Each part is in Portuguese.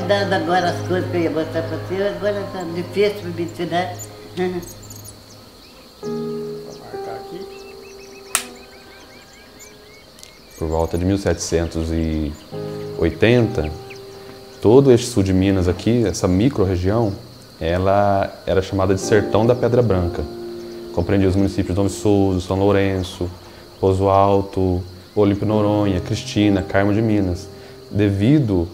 dando agora as coisas que eu ia mostrar para você, agora está difícil para me ensinar. Vou marcar aqui. Por volta de 1780, todo este sul de Minas aqui, essa micro-região, ela era chamada de Sertão da Pedra Branca. Compreendia os municípios de Dom Viçoso, São Lourenço, Pouso Alto, Olímpio Noronha, Cristina, Carmo de Minas, devido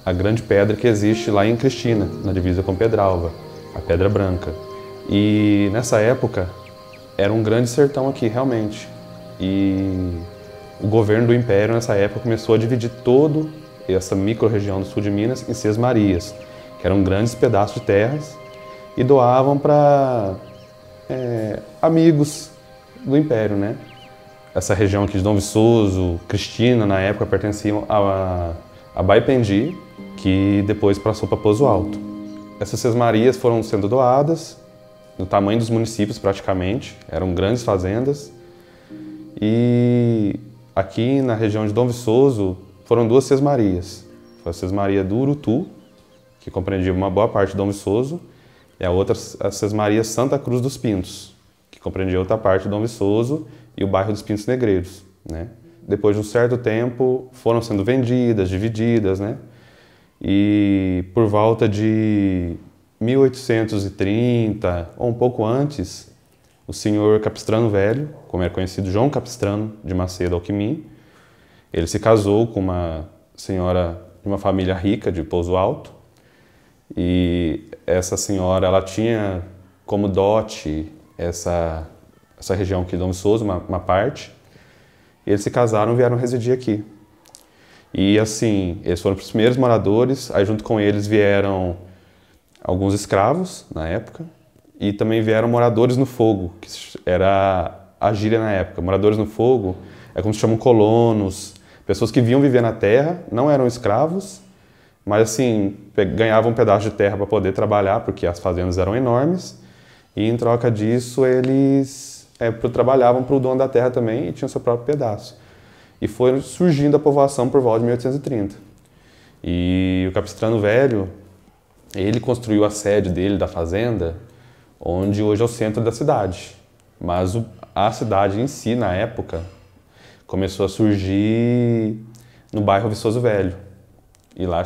à grande pedra que existe lá em Cristina, na divisa com Pedralva, a Pedra Branca. E nessa época era um grande sertão aqui, realmente. E o governo do Império nessa época começou a dividir toda essa micro-região do sul de Minas em sesmarias, que eram grandes pedaços de terras, e doavam para amigos do Império, né? Essa região aqui de Dom Viçoso, Cristina, na época, pertenciam a Baipendi, que depois passou para Pouso Alto. Essas sesmarias foram sendo doadas, no tamanho dos municípios praticamente, eram grandes fazendas. E aqui na região de Dom Viçoso foram duas sesmarias. Foi a sesmaria do Urutu, que compreendia uma boa parte de Dom Viçoso, e a outra a sesmaria Santa Cruz dos Pintos, que compreendia outra parte de Dom Viçoso e o bairro dos Pintos Negreiros, né? Depois de um certo tempo foram sendo vendidas, divididas, né? E por volta de 1830, ou um pouco antes, o senhor Capistrano Velho, como era conhecido João Capistrano de Macedo Alckmin, ele se casou com uma senhora de uma família rica de Pouso Alto, e essa senhora ela tinha como dote essa região aqui de Dom Viçoso, uma parte, e eles se casaram e vieram residir aqui. E assim, eles foram os primeiros moradores, aí junto com eles vieram alguns escravos na época, e também vieram moradores no fogo, que era a gíria na época. Moradores no fogo é como se chamam colonos, pessoas que vinham viver na terra, não eram escravos, mas assim, ganhavam um pedaço de terra para poder trabalhar, porque as fazendas eram enormes, e em troca disso eles trabalhavam para o dono da terra também e tinham seu próprio pedaço. E foi surgindo a povoação por volta de 1830. E o Capistrano Velho, ele construiu a sede dele, da fazenda, onde hoje é o centro da cidade. Mas a cidade em si, na época, começou a surgir no bairro Viçoso Velho. E lá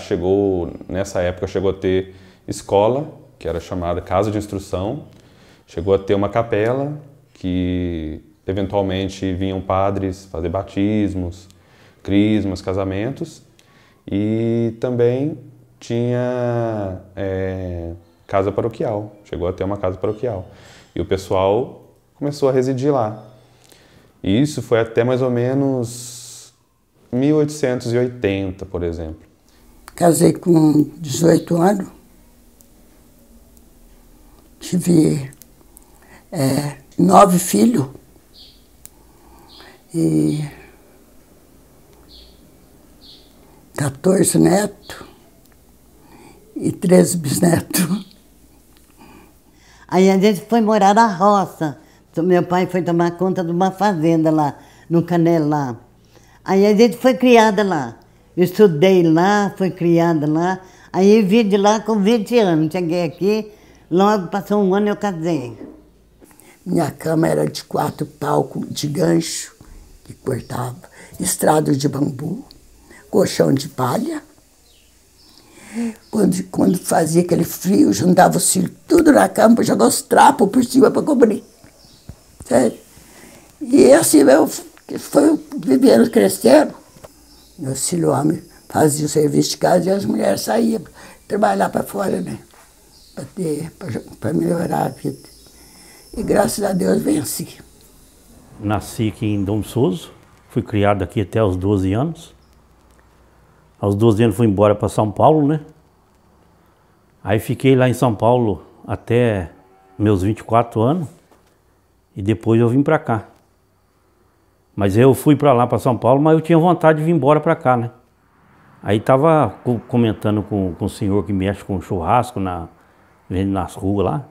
nessa época chegou a ter escola, que era chamada Casa de Instrução, chegou a ter uma capela, que eventualmente vinham padres fazer batismos, crismas, casamentos, e também tinha casa paroquial, chegou a ter uma casa paroquial. E o pessoal começou a residir lá. E isso foi até mais ou menos 1880, por exemplo. Casei com 18 anos, tive 9 filhos e 14 netos e 13 bisnetos. Aí a gente foi morar na roça. Meu pai foi tomar conta de uma fazenda lá, no Canelá. Aí a gente foi criada lá. Eu estudei lá, fui criada lá. Aí vim de lá com 20 anos. Cheguei aqui, logo passou um ano eu casei. Minha cama era de 4 palcos de gancho, que cortava, estrado de bambu, colchão de palha. Quando fazia aquele frio, juntava os filhos tudo na cama, jogava os trapos por cima para cobrir. Sério. E assim eu fui vivendo, crescendo. Meus filhos homens faziam o serviço de casa e as mulheres saíam trabalhar para fora, né? Para melhorar a vida. E graças a Deus venci. Nasci aqui em Dom Viçoso, fui criado aqui até os 12 anos. Aos 12 anos fui embora para São Paulo, né? Aí fiquei lá em São Paulo até meus 24 anos e depois eu vim para cá. Mas eu fui para lá, para São Paulo, mas eu tinha vontade de vir embora para cá, né? Aí tava comentando com o senhor que mexe com churrasco, vende nas ruas lá.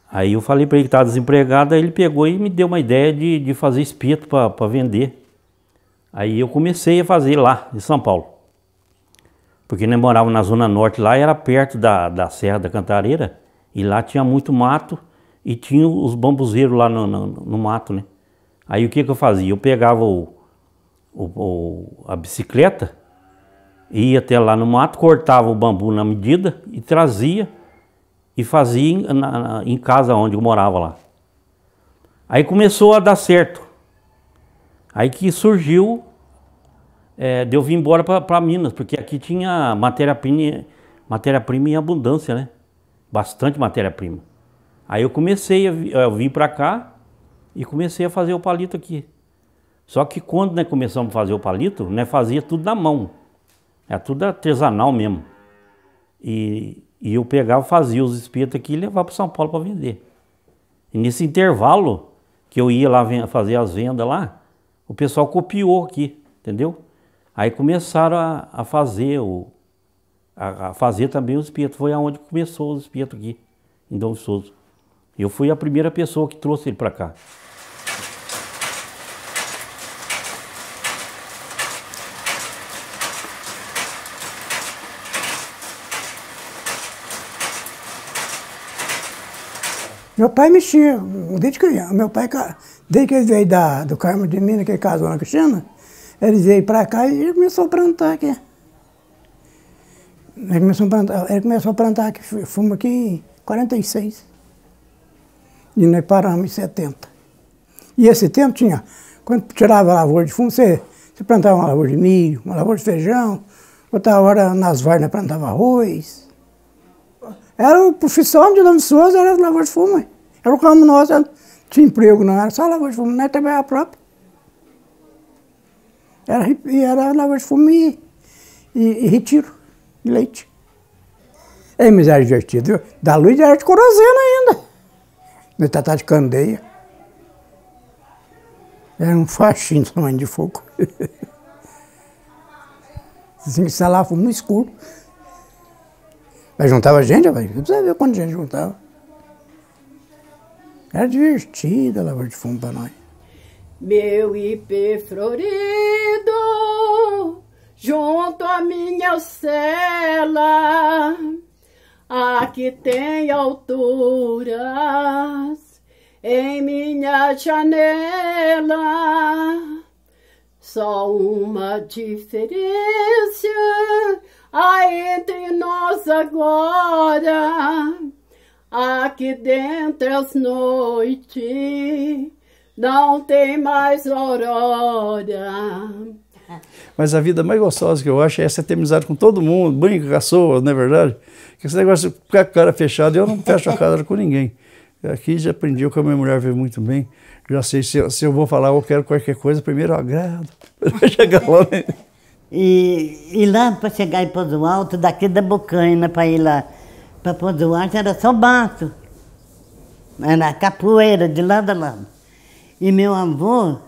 Aí eu falei para ele que estava desempregado, aí ele pegou e me deu uma ideia de fazer espeto para vender. Aí eu comecei a fazer lá, em São Paulo. Porque nós morávamos na Zona Norte lá, era perto da Serra da Cantareira, e lá tinha muito mato, e tinha os bambuzeiros lá no mato, né? Aí o que eu fazia? Eu pegava a bicicleta, ia até lá no mato, cortava o bambu na medida e trazia e fazia em casa onde eu morava lá. Aí começou a dar certo. Aí que surgiu de eu vir embora para Minas, porque aqui tinha matéria-prima em abundância, né? Bastante matéria-prima. Aí eu eu vim para cá e comecei a fazer o palito aqui. Só que quando nós começamos a fazer o palito, nós fazia tudo na mão. É tudo artesanal mesmo. E eu pegava, fazia os espetos aqui e levava para São Paulo para vender. E nesse intervalo que eu ia lá fazer as vendas lá, o pessoal copiou aqui, entendeu? Aí começaram a fazer a fazer também os espetos. Foi aonde começou os espetos aqui, em Dom Souza. Eu fui a primeira pessoa que trouxe ele para cá. Meu pai mexia, desde criança. Meu pai, desde que ele veio do Carmo de Minas, que ele casou na Cristina, ele veio para cá e ele começou a plantar aqui. Ele começou a plantar aqui, fomos aqui em 46. E nós paramos em 70. E esse tempo tinha, quando tirava a lavoura de fumo, você plantava uma lavoura de milho, uma lavoura de feijão, outra hora nas varnas plantava arroz. Era a profissão de Dom Souza, era lavoura de fumo. Era o campo nosso, não tinha emprego, não era só lavoura de fumo, nós trabalhava próprio. Era lavoura de fumo e retiro de leite. É, mas era divertido, viu? Da luz era de querosene ainda. Nós tatá de candeia. Era um faixinho de tamanho de fogo. Assim, instalava fumo no escuro. Mas juntava gente, você precisa ver quanta gente juntava. Era divertido a lavoura de fumo para nós. Meu ipê florido, junto à minha cela, aqui tem alturas em minha janela. Só uma diferença há entre nós agora, aqui dentro as noites não tem mais aurora. Mas a vida mais gostosa que eu acho é essa ter amizade com todo mundo, brinca com a pessoa, não é verdade? Porque esse negócio de ficar com a cara fechada, eu não fecho a cara com ninguém. Aqui já aprendi que a minha mulher veio muito bem, já sei se eu vou falar eu quero qualquer coisa, primeiro eu agrado, para chegar lá. E lá para chegar em Pouso Alto, daqui da Bocaina para ir lá para Pouso Alto era só mato. Era capoeira de lado a lado. E meu avô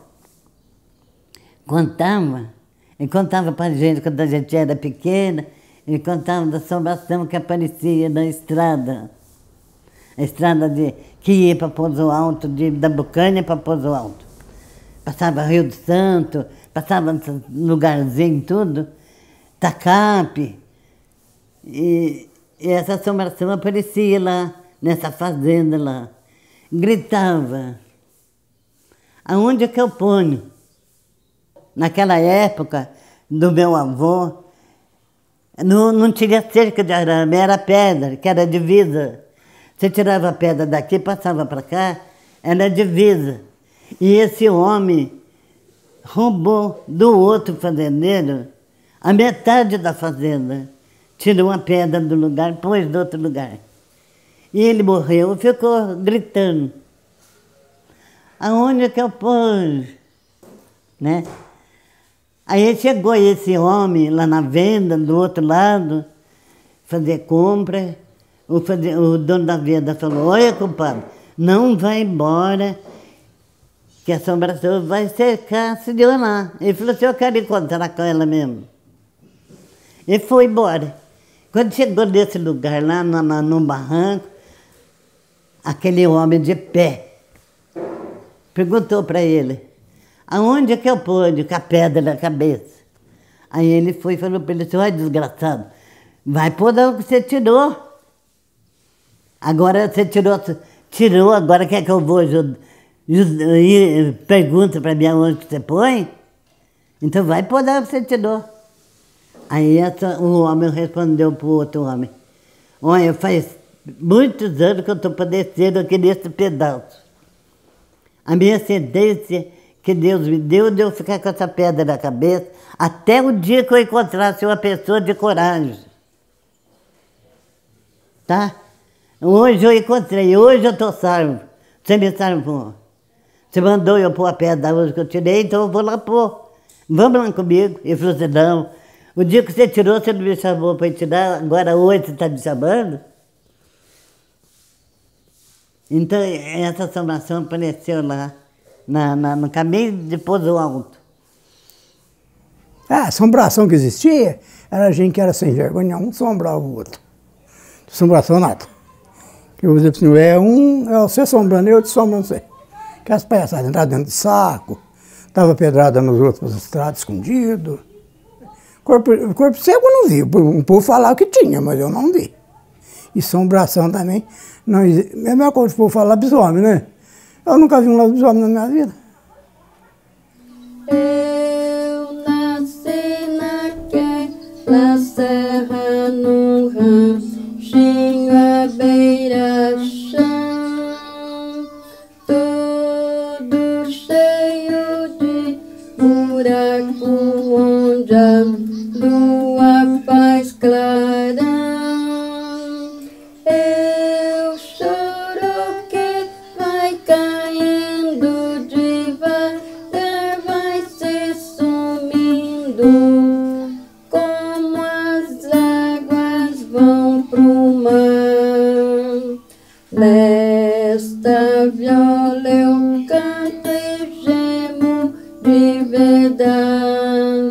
ele contava para a gente quando a gente era pequena, ele contava da assombração que aparecia na estrada. A estrada que ia para Pouso Alto, da Bocaina para Pouso Alto. Passava Rio do Santo, passava lugarzinho tudo, Tacape. E essa assombração aparecia lá, nessa fazenda lá. Gritava. Aonde é que eu ponho? Naquela época do meu avô, não tinha cerca de arame, era pedra, que era divisa. Você tirava a pedra daqui, passava para cá, era divisa. E esse homem roubou do outro fazendeiro a metade da fazenda. Tirou a pedra do lugar, pôs do outro lugar. E ele morreu e ficou gritando. Aonde é que eu pus? Né? Aí chegou esse homem lá na venda, do outro lado, fazer compra. O dono da venda falou, olha, compadre, não vai embora, que a assombração vai cercar a senhora. Ele falou assim, eu quero encontrar com ela mesmo. E foi embora. Quando chegou nesse lugar, lá no barranco, aquele homem de pé perguntou para ele, aonde é que eu ponho com a pedra na cabeça? Aí ele foi e falou para ele assim, olha, desgraçado, vai pôr o que você tirou. Agora você tirou, agora quer que eu vou pergunta para mim aonde que você põe? Então vai pôr o que você tirou. Aí o homem respondeu para o outro homem, olha, faz muitos anos que eu estou padecendo aqui nesse pedaço. A minha sentença que Deus me deu, de eu ficar com essa pedra na cabeça, até o dia que eu encontrasse uma pessoa de coragem. Tá? Hoje eu encontrei, hoje eu estou salvo. Você me salvou. Você mandou eu pôr a pedra hoje que eu tirei, então eu vou lá pôr. Vamos lá comigo. Ele falou assim, não, o dia que você tirou, você não me chamou para tirar, agora hoje você está me chamando? Então, essa assombração apareceu lá, no caminho de Pouso Alto. A assombração que existia era gente que era sem vergonha, um assombrava o outro. Assombração nada. Eu vou dizer para o senhor, é você assombrando, eu te assombrando você. Que as palhaçadas entravam dentro de saco, dava pedrada nos outros pelas estradas, escondido. Corpo seco eu não vi, o povo falava que tinha, mas eu não vi. E assombração também, não existe. É a mesma coisa que o povo fala lobisomem, né? Eu nunca vi um lobisomem na minha vida. Eu nasci naquela serra num ranchinho à beira-chão, tudo cheio de buraco onde a lua faz clarão. Eu choro que vai caindo devagar, vai se sumindo, como as águas vão pro mar. Nesta viola eu canto e gemo de verdade.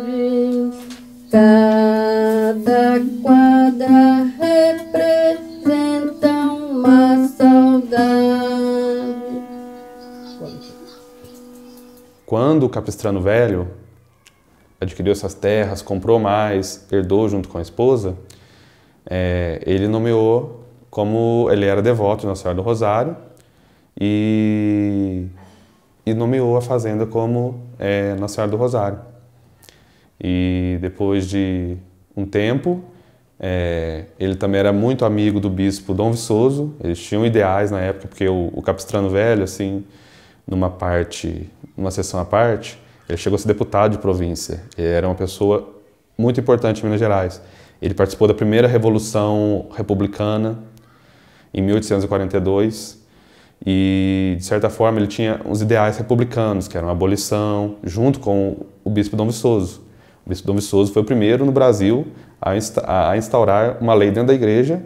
Cada quadra representa uma saudade. Quando o Capistrano Velho adquiriu essas terras, comprou mais, herdou junto com a esposa, ele nomeou, como ele era devoto de Nossa Senhora do Rosário, e nomeou a fazenda como Nossa Senhora do Rosário. E depois de um tempo, ele também era muito amigo do bispo Dom Viçoso, eles tinham ideais na época, porque o Capistrano Velho, assim, numa sessão à parte, ele chegou a ser deputado de província, ele era uma pessoa muito importante em Minas Gerais. Ele participou da primeira Revolução Republicana, em 1842, e, de certa forma, ele tinha uns ideais republicanos, que eram a abolição, junto com o bispo Dom Viçoso. O bispo Dom Viçoso foi o primeiro no Brasil a instaurar uma lei dentro da igreja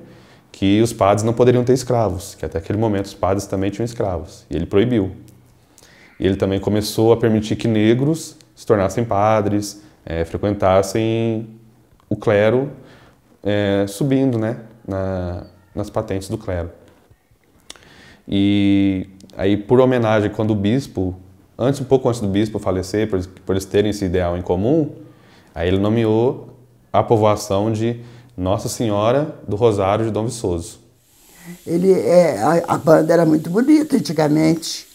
que os padres não poderiam ter escravos, que até aquele momento os padres também tinham escravos, e ele proibiu. E ele também começou a permitir que negros se tornassem padres, frequentassem o clero, subindo, né, nas patentes do clero. E aí, por homenagem, quando o bispo, um pouco antes do bispo falecer, por eles terem esse ideal em comum, aí ele nomeou a povoação de Nossa Senhora do Rosário de Dom Viçoso. A banda era muito bonita antigamente.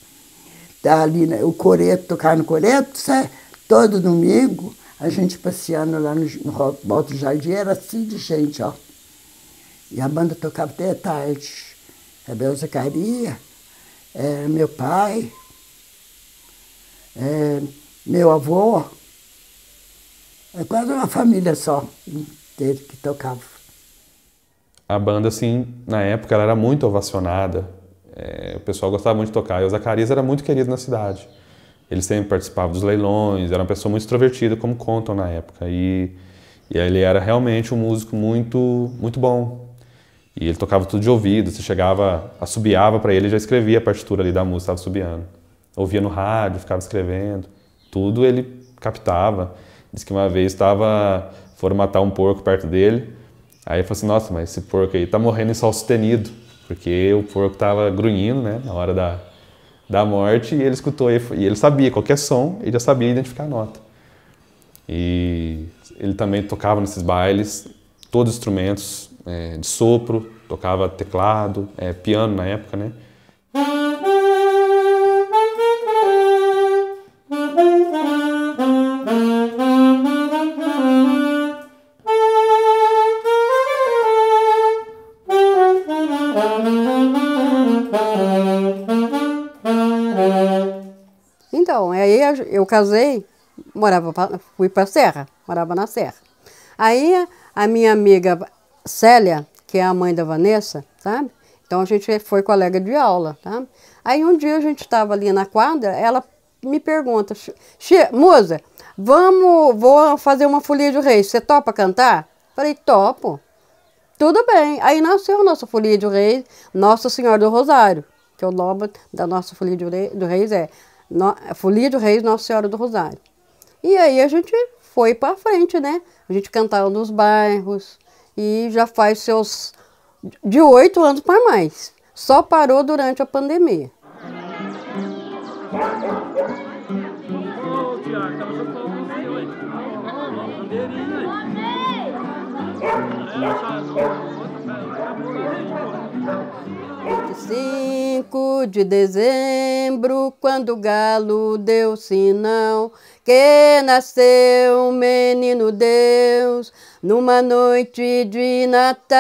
Tá ali, né, o coreto, tocar no coreto, sabe? Todo domingo, a gente passeando lá no Alto Jardim, era assim de gente, ó. E a banda tocava até tarde. Abel Zacaria, meu pai, meu avô, quase uma família só dele que tocava. A banda, assim, na época, ela era muito ovacionada. O pessoal gostava muito de tocar. E o Zacarias era muito querido na cidade. Ele sempre participava dos leilões, era uma pessoa muito extrovertida, como contam na época. E ele era realmente um músico muito, muito bom. E ele tocava tudo de ouvido, você chegava, assobiava para ele e já escrevia a partitura ali da música, estava assobiando. Ouvia no rádio, ficava escrevendo, tudo ele captava. Diz que uma vez foram matar um porco perto dele, aí ele falou assim, nossa, mas esse porco aí tá morrendo em sol sustenido, porque o porco tava grunhindo, né, na hora da morte, e ele escutou, e ele sabia qualquer som, ele já sabia identificar a nota. E Ele também tocava nesses bailes, todos os instrumentos de sopro, tocava teclado, piano na época, né? Então, aí eu casei, fui para a Serra, morava na Serra. Aí a minha amiga Célia, que é a mãe da Vanessa, sabe? Então a gente foi colega de aula, tá? Aí um dia a gente estava ali na quadra, ela me pergunta, Musa, vou fazer uma folia de reis, você topa cantar? Falei, topo. Tudo bem. Aí nasceu a nossa folia de reis, Nossa Senhora do Rosário, que é o nome da nossa folia do reis Folia do Reis Nossa Senhora do Rosário. E aí a gente foi para frente, né? A gente cantava nos bairros e já faz seus de 8 anos para mais. Só parou durante a pandemia. Cinco de dezembro, quando o galo deu sinal que nasceu um menino Deus numa noite de Natal.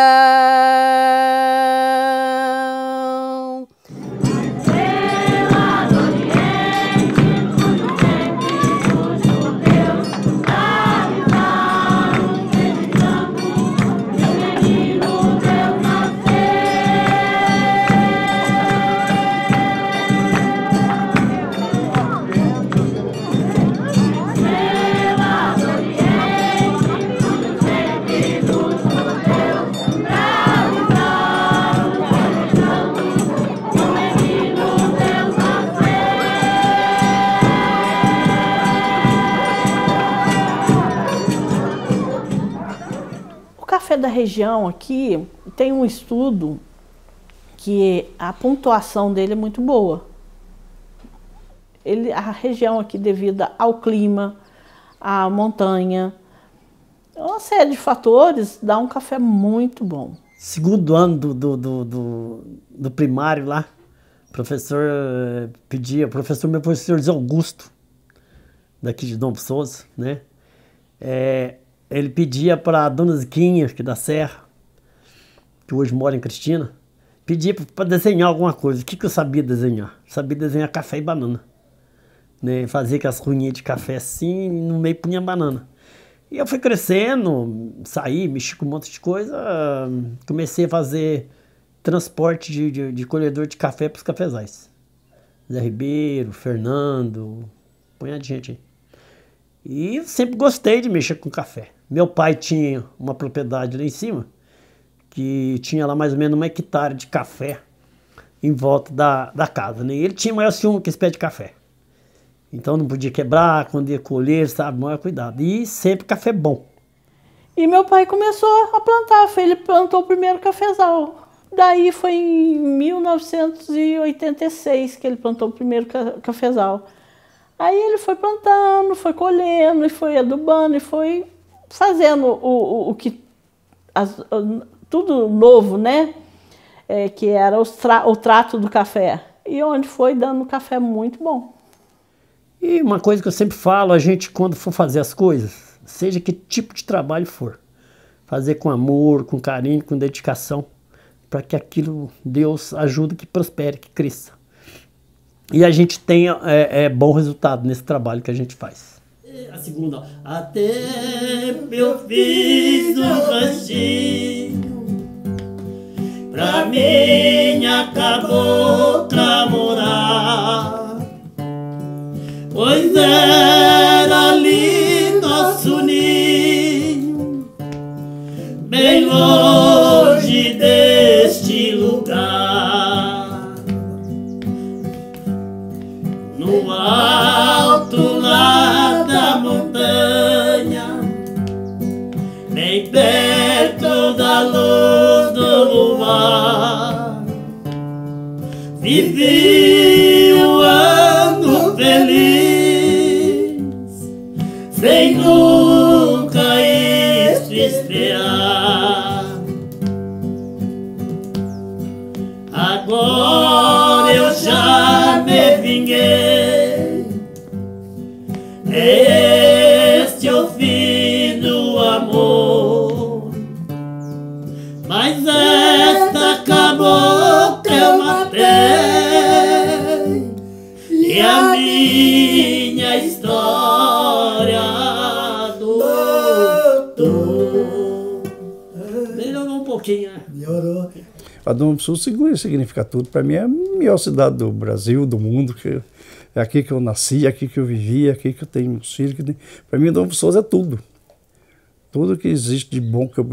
O café da região aqui tem um estudo que a pontuação dele é muito boa. A região aqui, devido ao clima, à montanha, uma série de fatores, dá um café muito bom. Segundo ano do primário lá, o professor meu professor Zé Augusto, daqui de Dom Souza, né? Ele pedia para a dona Ziquinha, que é da Serra, que hoje mora em Cristina, pedia para desenhar alguma coisa. O que eu sabia desenhar? Sabia desenhar café e banana. Né? Fazia aquelas ruinhas de café assim e no meio punha banana. E eu fui crescendo, saí, mexi com um monte de coisa, comecei a fazer transporte de colhedor de café para os cafezais. Zé Ribeiro, Fernando, punha de gente aí. E eu sempre gostei de mexer com café. Meu pai tinha uma propriedade lá em cima, que tinha lá mais ou menos 1 hectare de café em volta da casa, né? E ele tinha maior ciúme que esse pé de café. Então não podia quebrar, quando ia colher, sabe, maior cuidado. E sempre café bom. E meu pai começou a plantar, ele plantou o primeiro cafezal. Daí foi em 1986 que ele plantou o primeiro cafezal. Aí ele foi plantando, foi colhendo, e foi adubando, e foi fazendo tudo novo, né? Que era o trato do café. E onde foi dando café muito bom. E uma coisa que eu sempre falo, a gente quando for fazer as coisas, seja que tipo de trabalho for, fazer com amor, com carinho, com dedicação, para que aquilo, Deus ajude que prospere, que cresça. E a gente tenha bom resultado nesse trabalho que a gente faz. A segunda, até eu fiz um ranchinho pra minha cabocla morar, pois era ali nosso ninho, bem longe deste lugar, no alto lá da montanha, bem perto da luz do luar, vivi um ano feliz, sem nunca minha história, doutor. Melhorou um pouquinho, né? Melhorou. A Dom Sul significa tudo. Para mim é a melhor cidade do Brasil, do mundo. É aqui que eu nasci, é aqui que eu vivi, é aqui que eu tenho meus filhos. Para mim, Dom Souza é tudo. Tudo que existe de bom que eu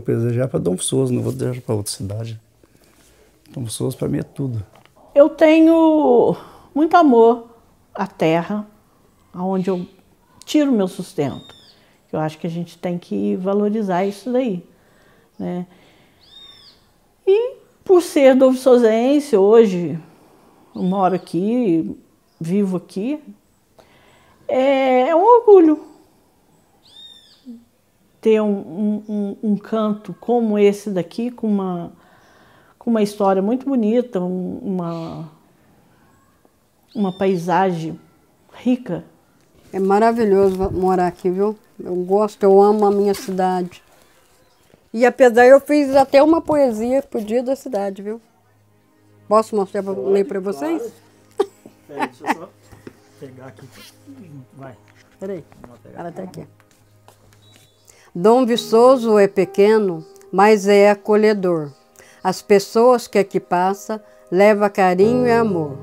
desejar para Dom Souza, não vou desejar para outra cidade. Dom Souza para mim é tudo. Eu tenho muito amor à terra, onde eu tiro meu sustento. Eu acho que a gente tem que valorizar isso daí, né? E por ser dovesouzense, hoje eu moro aqui, vivo aqui, é um orgulho ter um canto como esse daqui, com uma história muito bonita, uma paisagem rica. É maravilhoso morar aqui, viu? Eu gosto, eu amo a minha cidade. E apesar, eu fiz até uma poesia pro dia da cidade, viu? Posso mostrar ler para vocês? Peraí, deixa eu só pegar aqui. Vai. Peraí, ela tá aqui. Dom Viçoso é pequeno, mas é acolhedor. As pessoas que aqui passam levam carinho e amor.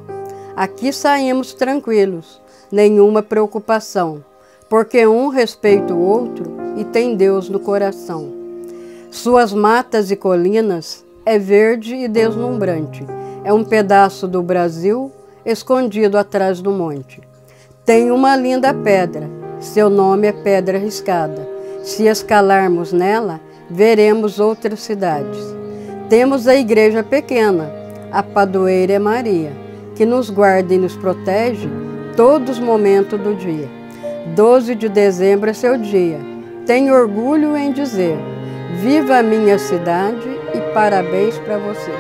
Aqui saímos tranquilos, nenhuma preocupação, porque um respeita o outro e tem Deus no coração. Suas matas e colinas é verde e deslumbrante. É um pedaço do Brasil escondido atrás do monte. Tem uma linda pedra, seu nome é Pedra Riscada. Se escalarmos nela, veremos outras cidades. Temos a igreja pequena, a padroeira é Maria, que nos guarda e nos protege todos os momentos do dia. 12 de dezembro é seu dia. Tenho orgulho em dizer: viva a minha cidade e parabéns para você.